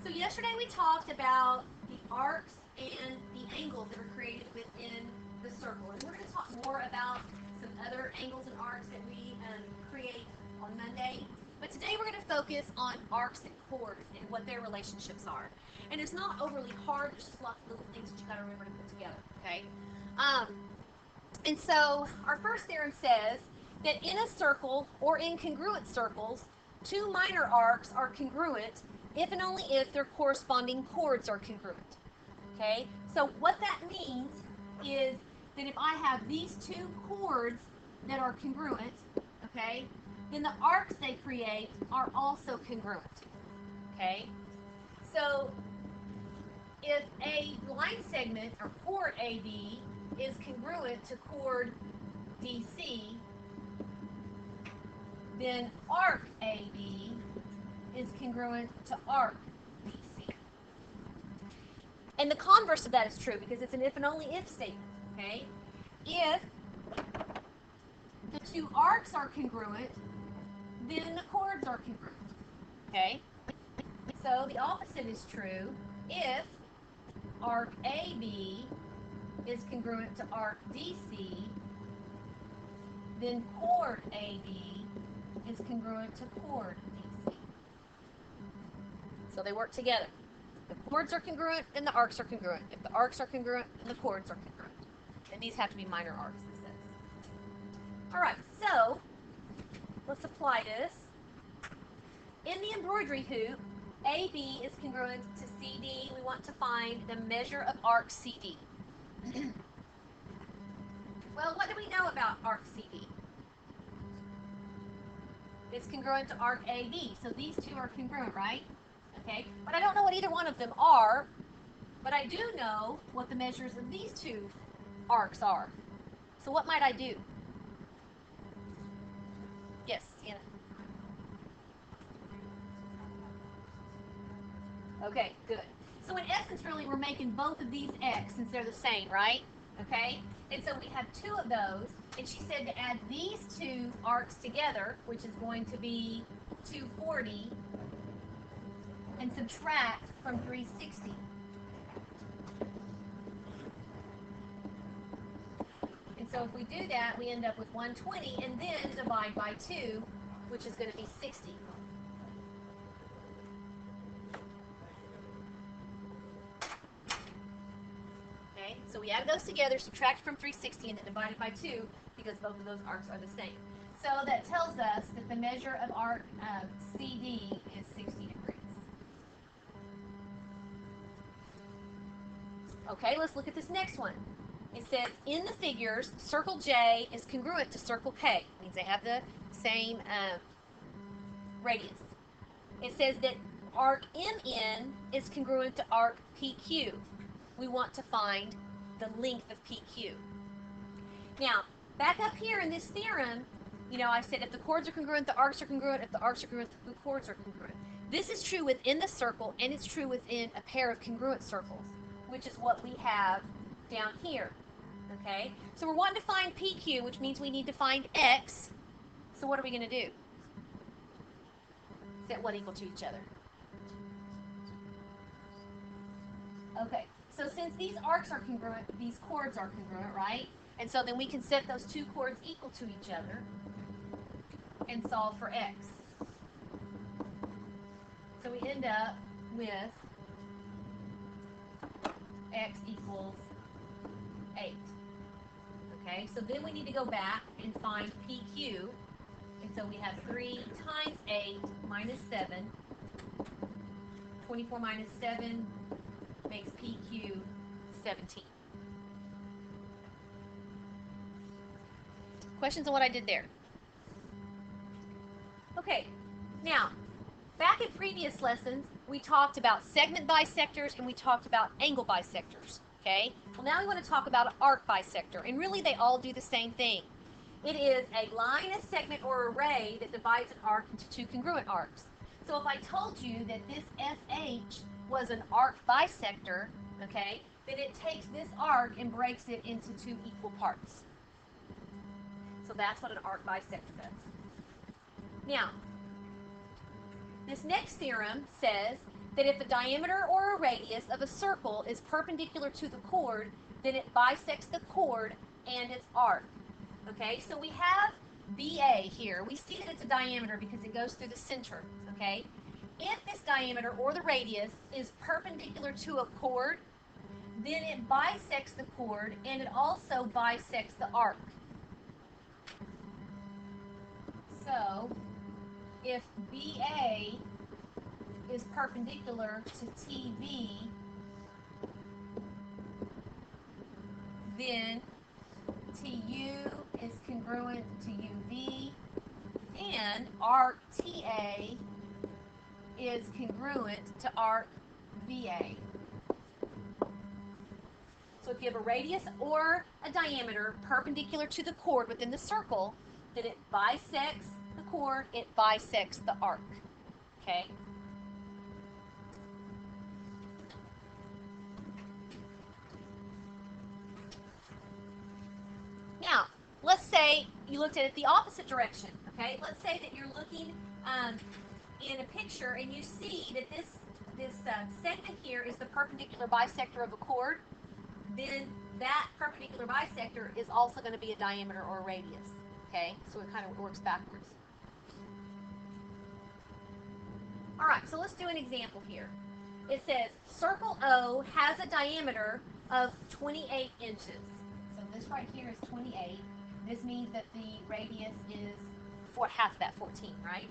So yesterday we talked about the arcs and the angles that are created within the circle. And we're going to talk more about some other angles and arcs that we create on Monday. But today we're going to focus on arcs and chords and what their relationships are. And it's not overly hard, there's just lots of little things that you got to remember to put together, okay? And so our first theorem says that in a circle or in congruent circles, two minor arcs are congruent if and only if their corresponding chords are congruent. Okay, so what that means is that if I have these two chords that are congruent, okay, then the arcs they create are also congruent. Okay, so if a line segment or chord AB is congruent to chord DC, then arc AB is congruent to arc BC. And the converse of that is true because it's an if and only if statement, okay? If the two arcs are congruent, then the chords are congruent, okay? So the opposite is true if arc AB is congruent to arc DC, then chord AB is congruent to chord DC. So they work together. The chords are congruent and the arcs are congruent. If the arcs are congruent, then the chords are congruent. And these have to be minor arcs, it says. Alright, so let's apply this. In the embroidery hoop, AB is congruent to CD. We want to find the measure of arc CD. Well, what do we know about arc CD? It's congruent to arc AB, so these two are congruent, right? Okay, but I don't know what either one of them are, but I do know what the measures of these two arcs are. So what might I do? Yes, Anna. Okay, good. So in essence, really, we're making both of these X since they're the same, right? Okay, and so we have two of those, and she said to add these two arcs together, which is going to be 240, and subtract from 360. And so if we do that, we end up with 120, and then divide by 2, which is going to be 60. Okay, so we add those together, subtract from 360, and then divide it by 2, because both of those arcs are the same. So that tells us that the measure of arc CD is 60 degrees. Okay, let's look at this next one. It says, in the figures, circle J is congruent to circle K. It means they have the same radius. It says that arc MN is congruent to arc PQ. We want to find the length of PQ. Now, back up here in this theorem, you know, I said if the chords are congruent, the arcs are congruent. If the arcs are congruent, the chords are congruent. This is true within the circle, and it's true within a pair of congruent circles, which is what we have down here. Okay? So we're wanting to find PQ, which means we need to find X. So what are we going to do? Set what equal to each other? Okay, so since these arcs are congruent, these chords are congruent, right? And so then we can set those two chords equal to each other and solve for X. So we end up with X equals 8. Okay, so then we need to go back and find PQ. And so we have 3 times 8 minus 7. 24 minus 7 makes PQ 17. Questions on what I did there? Okay, now, back in previous lessons, we talked about segment bisectors and we talked about angle bisectors. Okay, well now we want to talk about an arc bisector, and really they all do the same thing. It is a line, a segment, or array that divides an arc into two congruent arcs. So if I told you that this FH was an arc bisector, okay, then it takes this arc and breaks it into two equal parts. So that's what an arc bisector does. Now, this next theorem says that if the diameter or a radius of a circle is perpendicular to the chord, then it bisects the chord and its arc. Okay, so we have BA here. We see that it's a diameter because it goes through the center. Okay, if this diameter or the radius is perpendicular to a chord, then it bisects the chord and it also bisects the arc. So if BA is perpendicular to TV, then TU is congruent to UV, and arc TA is congruent to arc VA. So if you have a radius or a diameter perpendicular to the chord within the circle, then it bisects the chord, it bisects the arc. Okay? Now, let's say you looked at it the opposite direction. Okay? Let's say that you're looking in a picture and you see that this segment here is the perpendicular bisector of a chord. Then that perpendicular bisector is also going to be a diameter or a radius. Okay, so it kind of works backwards. All right, so let's do an example here. It says circle O has a diameter of 28 inches. So this right here is 28. This means that the radius is half that, 14, right?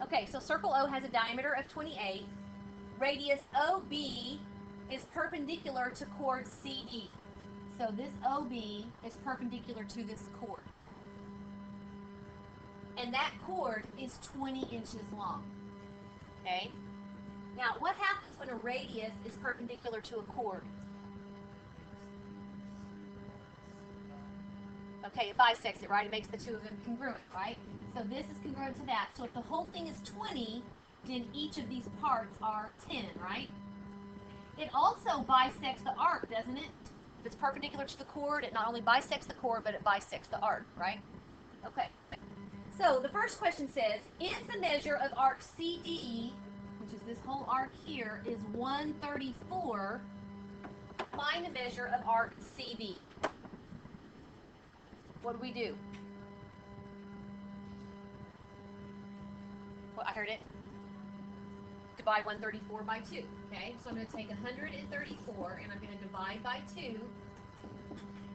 Okay, so circle O has a diameter of 28. Radius OB is perpendicular to chord CD. So this OB is perpendicular to this chord. And that chord is 20 inches long. Okay? Now, what happens when a radius is perpendicular to a chord? Okay, it bisects it, right? It makes the two of them congruent, right? So this is congruent to that. So if the whole thing is 20, then each of these parts are 10, right? It also bisects the arc, doesn't it? If it's perpendicular to the chord, it not only bisects the chord, but it bisects the arc, right? Okay. So the first question says, if the measure of arc CDE, which is this whole arc here, is 134, find the measure of arc CB. What do we do? Well, I heard it. Divide 134 by 2. Okay, so I'm going to take 134 and I'm going to divide by 2.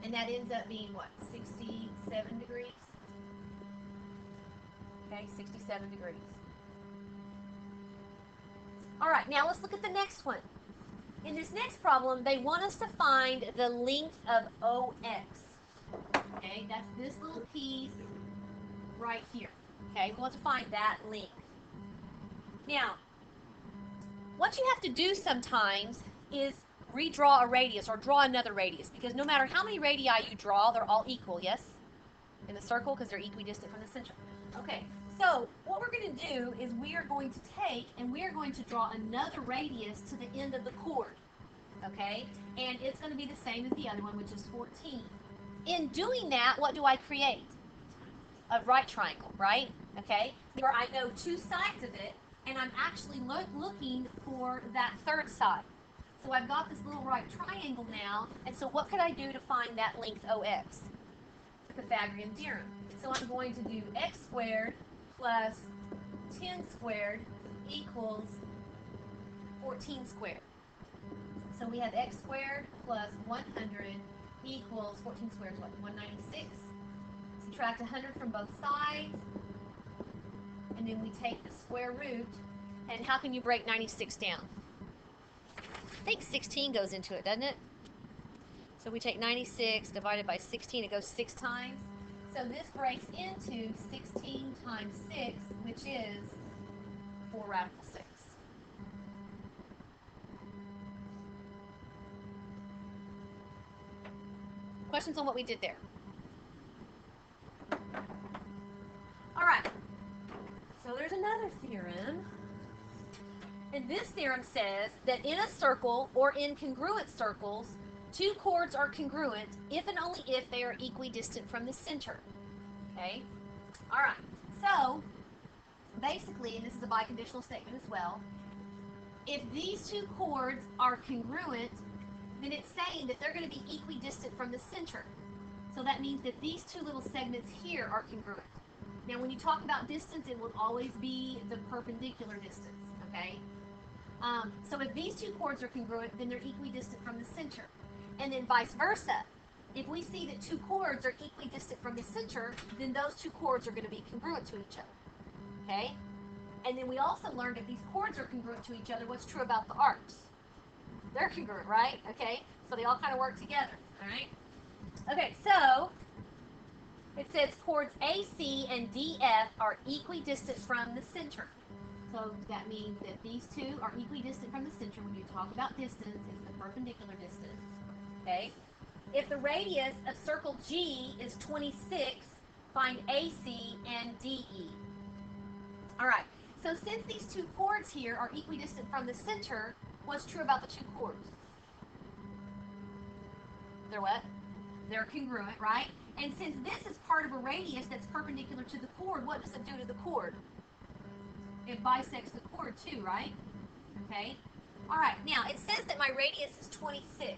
And that ends up being what? 67 degrees? Okay, 67 degrees. All right, now let's look at the next one. In this next problem, they want us to find the length of OX. Okay, that's this little piece right here. Okay, we want to find that length. Now, what you have to do sometimes is redraw a radius or draw another radius, because no matter how many radii you draw, they're all equal, yes? In the circle, because they're equidistant from the center. Okay, so what we're going to do is we are going to take and we are going to draw another radius to the end of the chord. Okay, and it's going to be the same as the other one, which is 14. In doing that, what do I create? A right triangle, right? Okay, where I know two sides of it, and I'm actually looking for that third side. So I've got this little right triangle now, and so what could I do to find that length OX? The Pythagorean theorem. So I'm going to do x squared plus 10 squared equals 14 squared. So we have x squared plus 100 equals 14 squared is what? 196. Subtract 100 from both sides, and then we take the square root. And how can you break 96 down? I think 16 goes into it, doesn't it? So we take 96 divided by 16, it goes 6 times. So this breaks into 16 times 6, which is 4 radical 6. Questions on what we did there? All right. So there's another theorem. And this theorem says that in a circle or in congruent circles, two chords are congruent if and only if they are equidistant from the center. Okay? All right. So basically, and this is a biconditional statement as well, if these two chords are congruent, then it's saying that they're going to be equidistant from the center. So that means that these two little segments here are congruent. Now, when you talk about distance, it will always be the perpendicular distance, okay? So if these two chords are congruent, then they're equidistant from the center. And then vice versa. If we see that two chords are equidistant from the center, then those two chords are going to be congruent to each other, okay? And then we also learned if these chords are congruent to each other, what's true about the arcs? They're congruent, right? Okay, so they all kind of work together, all right? Okay, so it says chords AC and DF are equidistant from the center. So that means that these two are equidistant from the center. When you talk about distance, it's the perpendicular distance, okay? If the radius of circle G is 26, find AC and DE. All right, so since these two chords here are equidistant from the center, what's true about the two chords? They're what? They're congruent, right? And since this is part of a radius that's perpendicular to the chord, what does it do to the chord? It bisects the chord too, right? Okay. All right, now it says that my radius is 26.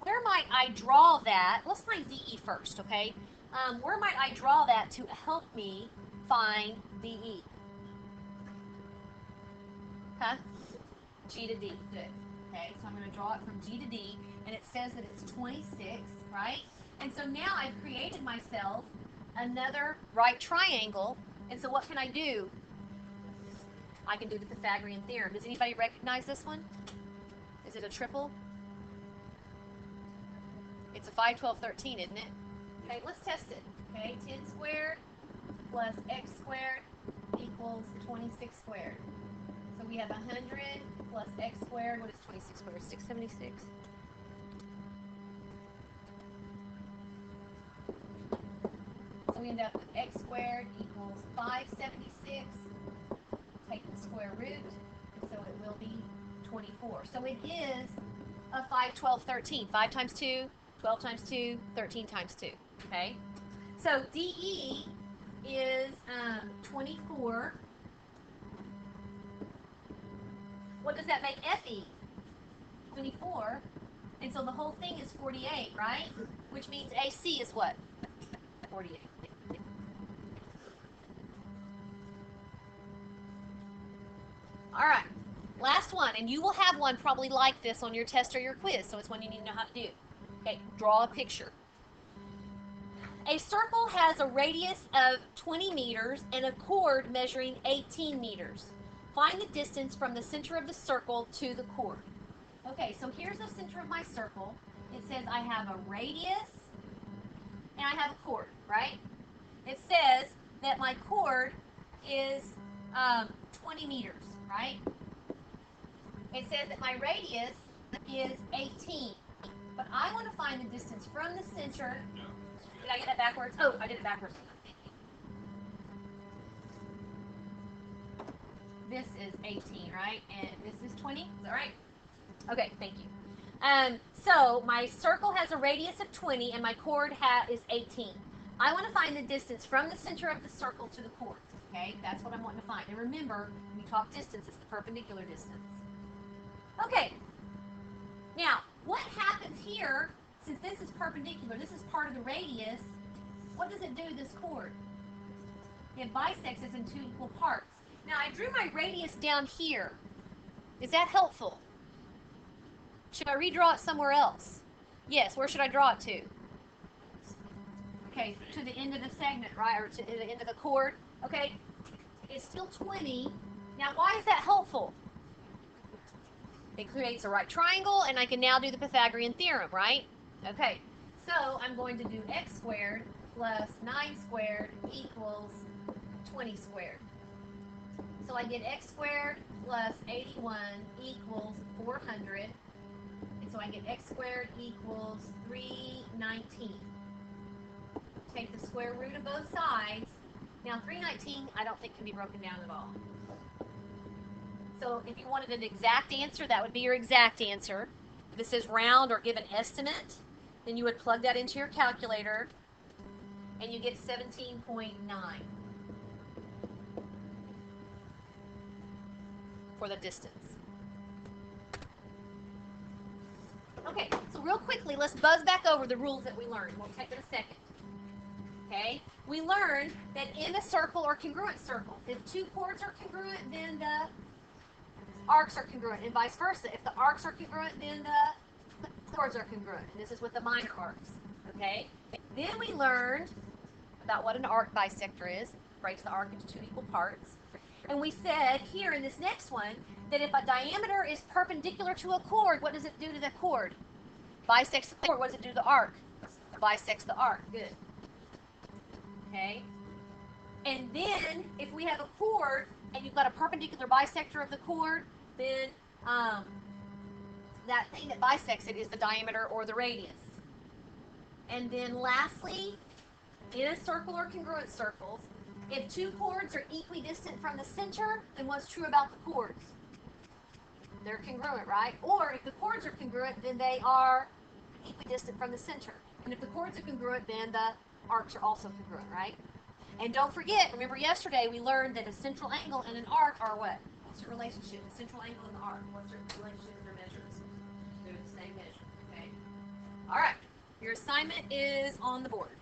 Where might I draw that? Let's find DE first, okay? Where might I draw that to help me find DE? Huh? G to D, good. Okay, so I'm going to draw it from G to D, and it says that it's 26, right? And so now I've created myself another right triangle, and so what can I do? I can do the Pythagorean theorem. Does anybody recognize this one? Is it a triple? It's a 5, 12, 13, isn't it? Okay, let's test it. Okay, 10 squared plus x squared equals 26 squared. So we have 100 plus x squared. What is 26 squared? 676. So we end up with x squared equals 576. Take the square root, so it will be 24. So it is a 5, 12, 13. 5 times 2, 12 times 2, 13 times 2. Okay? So DE is 24. What does that make FE? 24. And so the whole thing is 48, right? Which means AC is what? 48. All right, last one, and you will have one probably like this on your test or your quiz, so it's one you need to know how to do. Okay, draw a picture. A circle has a radius of 20 meters and a chord measuring 18 meters. Find the distance from the center of the circle to the chord. Okay, so here's the center of my circle. It says I have a radius and I have a chord, right? It says that my chord is 20 meters, right? It says that my radius is 18. But I want to find the distance from the center. Did I get that backwards? Oh, I did it backwards. This is 18, right? And this is 20. Is that right? Okay, thank you. So my circle has a radius of 20 and my chord is 18. I want to find the distance from the center of the circle to the chord. Okay, that's what I'm wanting to find. And remember, when we talk distance, it's the perpendicular distance. Okay, now what happens here, since this is perpendicular, this is part of the radius, what does it do to this chord? It bisects this in two equal parts. Now I drew my radius down here. Is that helpful? Should I redraw it somewhere else? Yes, where should I draw it to? Okay, to the end of the segment, right? Or to the end of the chord. Okay, it's still 20. Now why is that helpful? It creates a right triangle, and I can now do the Pythagorean theorem, right? Okay, so I'm going to do x squared plus 9 squared equals 20 squared. So I get x squared plus 81 equals 400. And so I get x squared equals 319. Take the square root of both sides. Now 319 I don't think can be broken down at all. So if you wanted an exact answer, that would be your exact answer. If it says round or give an estimate, then you would plug that into your calculator and you get 17.9 for the distance. Okay, so real quickly, let's buzz back over the rules that we learned. We'll take it a second. Okay, we learned that in a circle or congruent circle, if two chords are congruent, then the arcs are congruent, and vice versa. If the arcs are congruent, then the chords are congruent. And this is with the minor arcs. Okay, then we learned about what an arc bisector is. Breaks the arc into two equal parts. And we said here in this next one that if a diameter is perpendicular to a chord, what does it do to the chord? Bisects the chord. What does it do to the arc? Bisects the arc. Good. Okay. And then if we have a chord and you've got a perpendicular bisector of the chord, then that thing that bisects it is the diameter or the radius. And then lastly, in a circle or congruent circles, if two chords are equidistant from the center, then what's true about the chords? They're congruent, right? Or if the chords are congruent, then they are equidistant from the center. And if the chords are congruent, then the arcs are also congruent, right? And don't forget, remember yesterday we learned that a central angle and an arc are what? What's the relationship? The central angle and the arc. What's their relationship in their measures? They're the same measure, okay? All right. Your assignment is on the board.